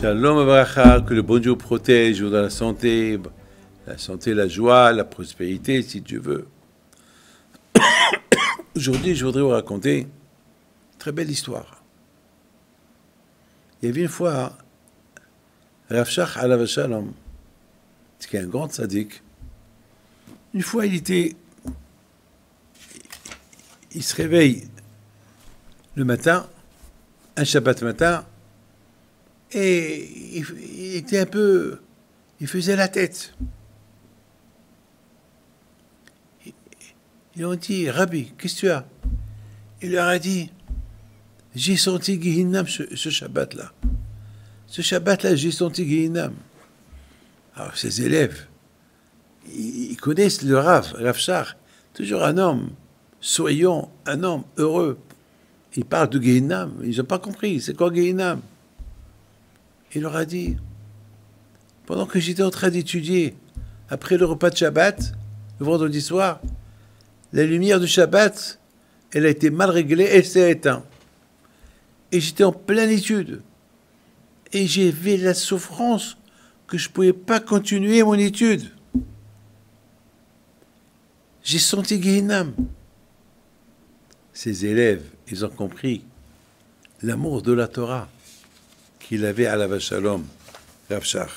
Shalom Abracha, que le bon Dieu protège dans la santé, la joie, la prospérité, si Dieu veut. Aujourd'hui, je voudrais vous raconter une très belle histoire. Il y avait une fois Rav Shach alav shalom, qui est un grand tzaddik. Une fois, il se réveille le matin, un Shabbat matin, et il était un peu... Il faisait la tête. Ils ont dit, Rabbi, qu'est-ce que tu as? Il leur a dit, j'ai senti Gehinam ce Shabbat-là. Ce Shabbat-là, j'ai senti Gehinam. Alors, ses élèves, ils connaissent le Rav Shach, toujours un homme souriant, un homme heureux. Il parle de Gehinam, ils n'ont pas compris, c'est quoi Gehinam? Il leur a dit, pendant que j'étais en train d'étudier, après le repas de Shabbat, le vendredi soir, la lumière du Shabbat, elle a été mal réglée, elle s'est éteinte. Et j'étais en pleine étude. Et j'ai vu la souffrance que je ne pouvais pas continuer mon étude. J'ai senti Gehinam. Ses élèves, ils ont compris l'amour de la Torah qu'il avait à la Shalom, Rav Shach.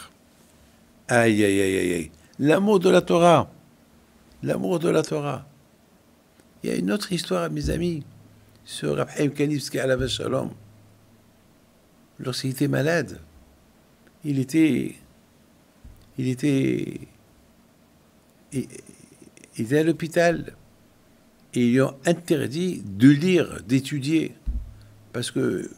Aïe, aïe, aïe, aïe. L'amour de la Torah. L'amour de la Torah. Il y a une autre histoire, mes amis, sur Rav Chaim Kanivsky à la Shalom. Lorsqu'il était malade, il était à l'hôpital. Et ils lui ont interdit de lire, d'étudier, parce qu'il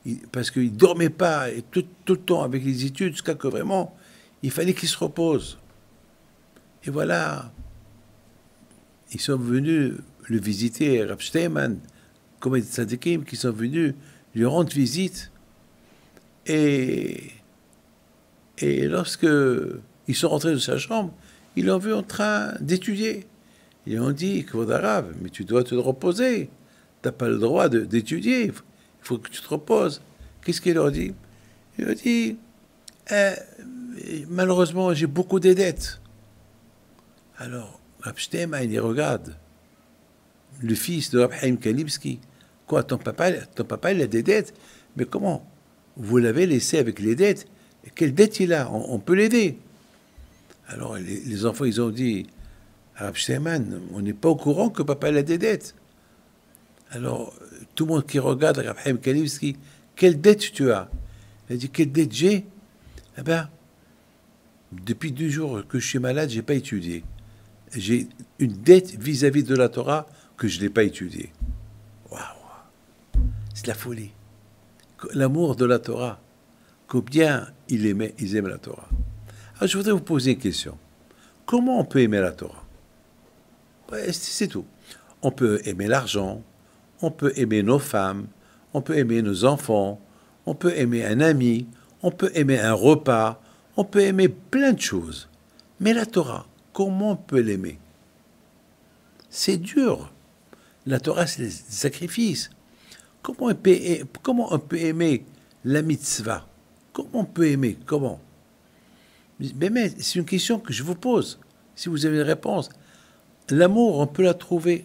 ne dormait pas et tout le temps avec les études, jusqu'à que vraiment, il fallait qu'il se repose. Et voilà, ils sont venus le visiter, Rav Steinman, comme des tzadikim, qui sont venus lui rendre visite. Et lorsque ils sont rentrés de sa chambre, ils l'ont vu en train d'étudier. Ils ont dit, Kvod Harav, mais tu dois te reposer. Tu n'as pas le droit d'étudier. Il faut que tu te reposes. Qu'est-ce qu'il leur dit? Il leur dit, malheureusement, j'ai beaucoup de dettes. Alors, Rav Steinman, il regarde le fils de Rav Chaim Kanivsky. Quoi, ton papa, il a des dettes? Mais comment? Vous l'avez laissé avec les dettes? Et quelle dette il a? On peut l'aider. Alors, les enfants, ils ont dit, Rav Steinman, on n'est pas au courant que papa a des dettes. Alors, tout le monde qui regarde Rav Chaim Kanivsky, quelle dette tu as? Il a dit, quelle dette j'ai? Eh bien, depuis 2 jours que je suis malade, je n'ai pas étudié. J'ai une dette vis-à-vis de la Torah que je n'ai pas étudiée. Waouh! C'est la folie. L'amour de la Torah. Combien ils aiment la Torah. Alors, je voudrais vous poser une question. Comment on peut aimer la Torah? C'est tout. On peut aimer l'argent, on peut aimer nos femmes, on peut aimer nos enfants, on peut aimer un ami, on peut aimer un repas, on peut aimer plein de choses. Mais la Torah, comment on peut l'aimer? C'est dur. La Torah, c'est des sacrifices. Comment on peut aimer la mitzvah? Comment on peut aimer? Comment? Mais c'est une question que je vous pose. Si vous avez une réponse, l'amour, on peut la trouver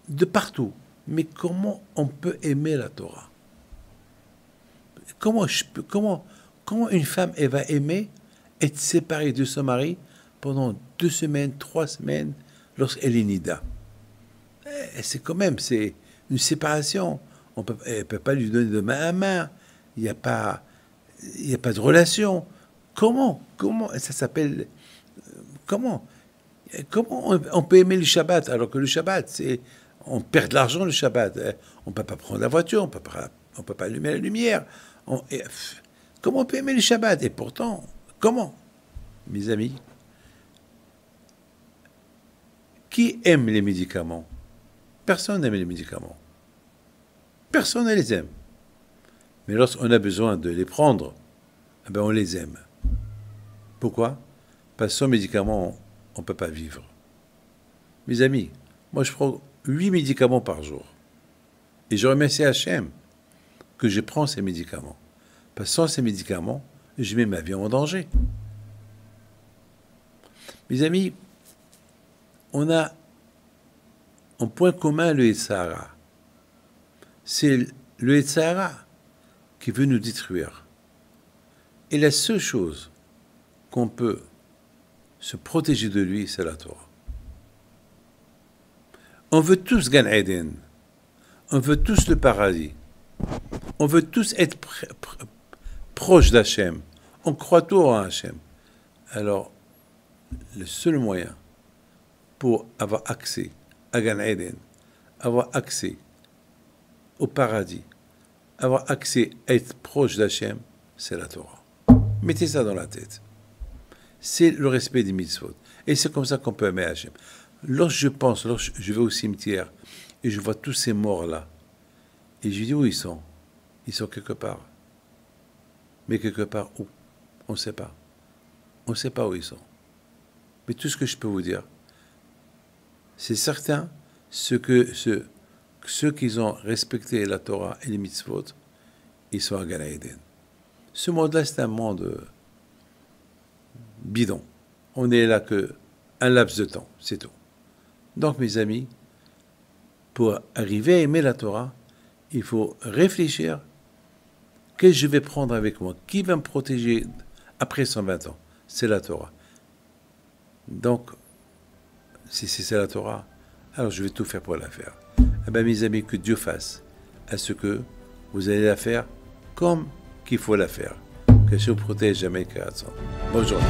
de partout. Mais comment on peut aimer la Torah? Comment une femme, elle va aimer être séparée de son mari pendant 2 semaines, 3 semaines, lorsqu'elle est nida? C'est quand même, c'est une séparation. Elle ne peut pas lui donner de main à main. Il n'y a pas de relation. Comment ça s'appelle? Comment on peut aimer le Shabbat alors que le Shabbat, on perd de l'argent le Shabbat. On ne peut pas prendre la voiture, on ne peut pas allumer la lumière. Comment on peut aimer le Shabbat? Et pourtant, comment? Mes amis, qui aime les médicaments? Personne n'aime les médicaments. Personne ne les aime. Mais lorsqu'on a besoin de les prendre, eh bien on les aime. Pourquoi? Parce que sans médicaments, on ne peut pas vivre. Mes amis, moi je prends 8 médicaments par jour. Et je remercie Hachem que je prends ces médicaments. Parce que sans ces médicaments, je mets ma vie en danger. Mes amis, on a en point commun le Yetzirah. C'est le Yetzirah qui veut nous détruire. Et la seule chose qu'on peut se protéger de lui, c'est la Torah. On veut tous Gan Eden. On veut tous le paradis. On veut tous être proches d'Hachem. On croit tout en Hachem. Alors, le seul moyen pour avoir accès à Gan Eden, avoir accès au paradis, avoir accès à être proche d'Hachem, c'est la Torah. Mettez ça dans la tête. C'est le respect des mitzvot. Et c'est comme ça qu'on peut aimer Hachem. Lorsque je vais au cimetière et je vois tous ces morts-là, et je dis où ils sont? Ils sont quelque part. Mais quelque part où? On ne sait pas. On ne sait pas où ils sont. Mais tout ce que je peux vous dire, c'est certain, ceux qui ont respecté la Torah et les mitzvot, ils sont à Gan Eden. Ce monde-là, c'est un monde bidon. On n'est là qu'un laps de temps, c'est tout. Donc, mes amis, pour arriver à aimer la Torah, il faut réfléchir. Qu'est-ce que je vais prendre avec moi? Qui va me protéger après 120 ans? C'est la Torah. Donc, si c'est la Torah, alors je vais tout faire pour la faire. Eh bien, mes amis, que Dieu fasse à ce que vous allez la faire comme qu'il faut la faire. Que Dieu vous protège jamais qu'à attendre. Bonne journée.